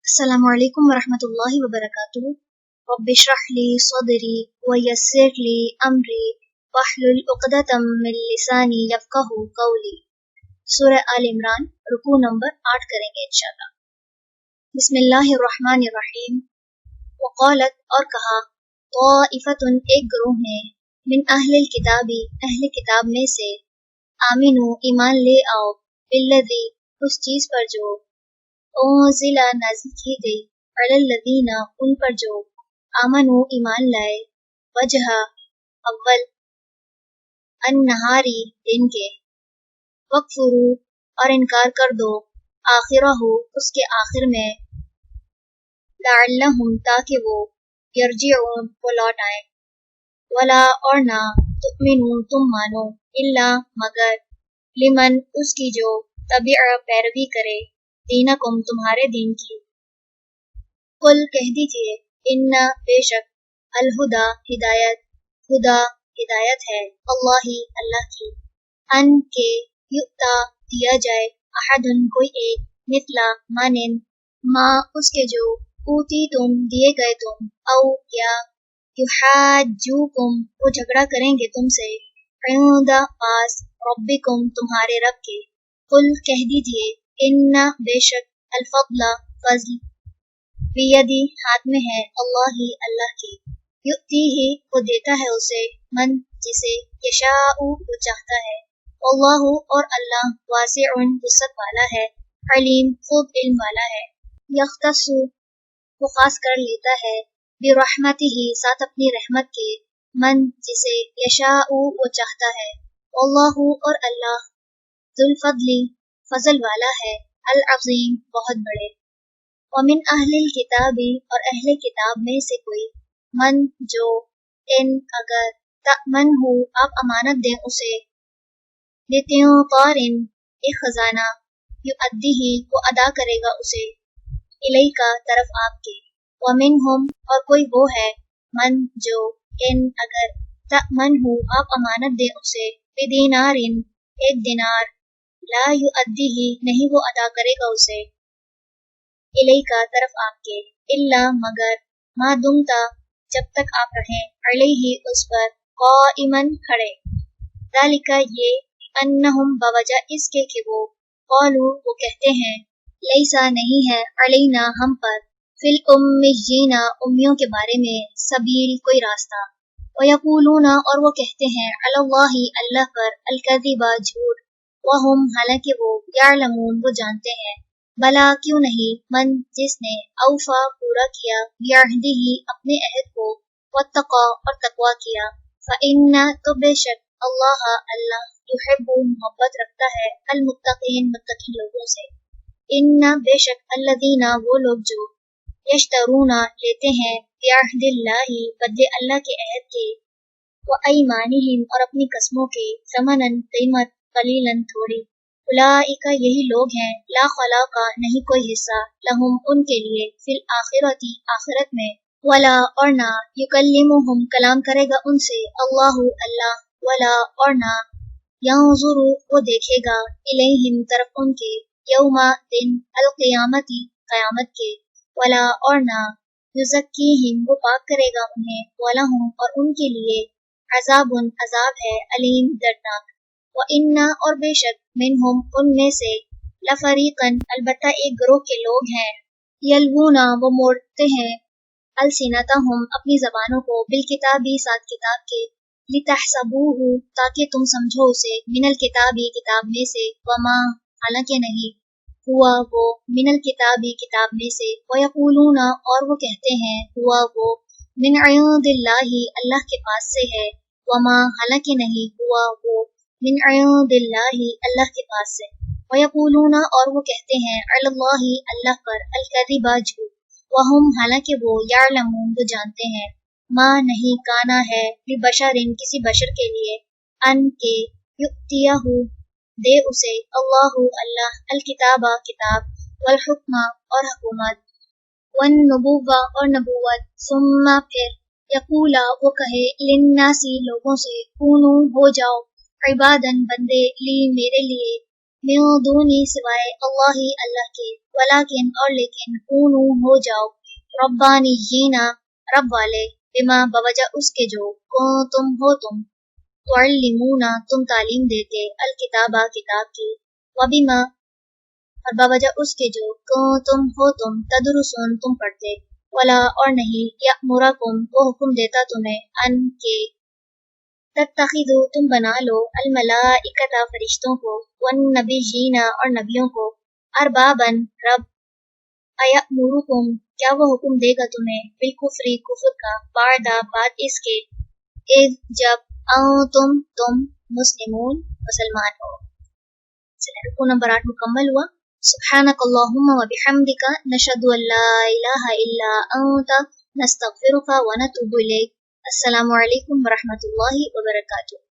السلام علیکم ورحمۃ اللہ وبرکاتہ۔ رب اشرح لی صدری ویسر لی امری واحلل عقدۃ من لسانی یفقہوا قولی۔ سورہ آل عمران، رکوع نمبر 8 کریں گے انشاءاللہ۔ بسم اللہ الرحمن الرحیم۔ وقالت، اور کہا، طائفۃ، ایک گروہ نے، من اہل الکتاب، اہل کتاب میں سے، آمنو، ایمان لے آؤ، بالذی، اس چیز پر جو، انزل، نازل کی گئی، علی الذین، ان پر جو، آمنو، ایمان لائے، وجہ، اول، النہاری، دن کے، وکفروا، اور انکار کر دو، آخرہ، اس کے آخر میں، لعلہم، تاکہ وہ، یرجعون، وہ لوٹ آئیں، ولا، اور نہ، تؤمنوا، تم مانو، الا، مگر، لمن، اس کی جو، تبع، پیروی کرے، دینکم، تمہارے دین کی۔ قل، کہہ دیجئے، ان، بے شک، الہدا، ہدایت، ہدا، ہدایت ہے، اللہ، اللہ کی، ان کے، یؤتا، دیا جائے، احد، کوئی ایک، مثلا، مانند، ما، اس کے جو، اوتی تم، دیے گئے تم، او، یا، یحاجوکم، وہ جھگڑا کریں گے تم سے، عند، پاس، ربکم، تمہارے رب کے۔ قل، کہہ دیجئے، ان، بے شک، الفضل، فضل، بیدی، ہاتھ میں ہے، اللہ، اللہ کی، یؤتیہ، وہ دیتا ہے اسے، من، جسے، یشاء، وہ چاہتا ہے، اللہ، اور اللہ، واسع، وسعت والا ہے، علیم، خوب علم والا ہے، یختص، وہ خاص کر لیتا ہے، برحمتہ، ساتھ اپنی رحمت کے، من، جسے، یشاء، وہ چاہتا ہے، اللہ، اور اللہ، ذو الفضل، فضل والا ہے، العظیم، بہت بڑے۔ ومن اہل الکتاب، اور اہل کتاب میں سے کوئی، من، جو، ان، اگر، تأمن ہو، آپ امانت دیں اسے، بقنطار، ایک خزانہ، یؤدیہ، وہ ادا کرے گا اسے، الیک، طرف آپ کے۔ ومنہم، اور کوئی وہ ہے، من، جو، ان، اگر، تأمن ہو، آپ امانت دیں اسے، بدینار، ایک دینار، لا یؤدیہ، نہیں وہ ادا کرے گا اسے، الیک، طرف آپ کے، الا، مگر، ما دمتا، جب تک آپ رہیں، علیہ، اس پر، قائما، کھڑے، ذالک، یہ، انہم، بوجہ اس کے کہ وہ، قالوا، وہ کہتے ہیں، لیسا، نہیں ہے، علینا، ہم پر، فی الامیین، امیوں کے بارے میں، سبیل، کوئی راستہ، ویقولون، اور وہ کہتے ہیں، علی اللہ، اللہ پر، الکذب، جھوٹ، وہم، حالانکہ وہ، یعلمون، وہ جانتے ہیں، بلا، کیوں نہیں، من، جس نے، اوفا، پورا کیا، بعہدہ، اپنے عہد کو، واتقا، اور تقوی کیا، فإن، تو بے شک، اللہ، اللہ، یحب، محبت رکھتا ہے، المتقین، متقی لوگوں سے۔ ان، بے شک، الذین، وہ لوگ جو، یشترون، لیتے ہیں، بعہد اللہ، بدلے اللہ کے عہد کے، وایمانہم، اور اپنی قسموں کے، ثمناً، قیمت، قلیلاً، تھوڑی، اولئک، یہی لوگ ہیں، لا خلاق، نہیں کوئی حصہ، لہم، ان کے لیے، فی الآخرۃ، آخرت میں، ولا، اور نہ، یکلمہم، کلام کرے گا ان سے، اللہ، اللہ، ولا، اور نہ، ینظر، وہ دیکھے گا، الیہم، طرف ان کے، یوم، دن، القیامت، قیامت کے، ولا، اور نہ، یزکیہم، وہ پاک کرے گا انہیں، ولہم، اور ان کے لیے، عذاب، عذاب ہے، علیم، دردناک۔ وَإِنَّ، اور بے شک، منہم، ان میں سے، لفریقاً، البتہ ایک گروہ کے لوگ ہیں، یلوون، وہ موڑتے ہیں، السنتہم، اپنی زبانوں کو، بالکتاب، ساتھ کتاب کے، لتحسبوہ، تاکہ تم سمجھو اسے، من الکتاب، کتاب میں سے، وما، حالانکہ نہیں، ہوا وہ، من الکتاب، کتاب میں سے، ویقولون، اور وہ کہتے ہیں، ہوا وہ، من عند اللہ، اللہ کے پاس سے ہے، وما، حالانکہ نہیں، ہوا وہ، من عند اللہ، اللہ کے پاس سے، ویقولون، اور وہ کہتے ہیں، علی اللہ، اللہ پر، الکذب، جھوٹ، وہم، حالانکہ وہ، یعلمون، وہ جانتے ہیں، ما، نہیں، کانا ہے، لبشر، کسی بشر کے لیے، ان کے، یؤتیہ، دے اسے، اللہ، اللہ، الکتاب، کتاب، والحکم، اور حکومت، والنبوہ، اور نبوت، ثم، پھر، یقولا، وہ کہے، للناس، لوگوں سے، کونو، ہو جاؤ، عباداً، بندے، لی، میرے لیے، من دونی سوائے اللہ ہی اللہ کے ولیکن اور لیکن کونو ہو جاؤ ربانیین رب والے بما بوجہ اس کے جو تم ہو تم تعلمون تم تعلیم دیتے الکتابہ کتاب کی وبما اور بوجہ اس کے جو تم ہو تم تدرسون تم پڑھتے ولا اور نہیں یأمرکم وہ حکم دیتا تمہیں ان کے تتخذو تم بنا لو الملائکۃ فرشتوں کو والنبیین اور نبیوں کو اربابن رب ایأمرکم کیا وہ حکم دے گا تمہیں بالکفر کفر کا بعد اس کے اذ جب تم مسلمون مسلمان ہو. چلیں رکوع نمبر 8 مکمل ہوا. سبحانک اللہم و بحمدک نشہد ان لا الہ الا انت نستغفرک و نتوب الیک. السلام علیکم ورحمۃ اللہ وبرکاتہ.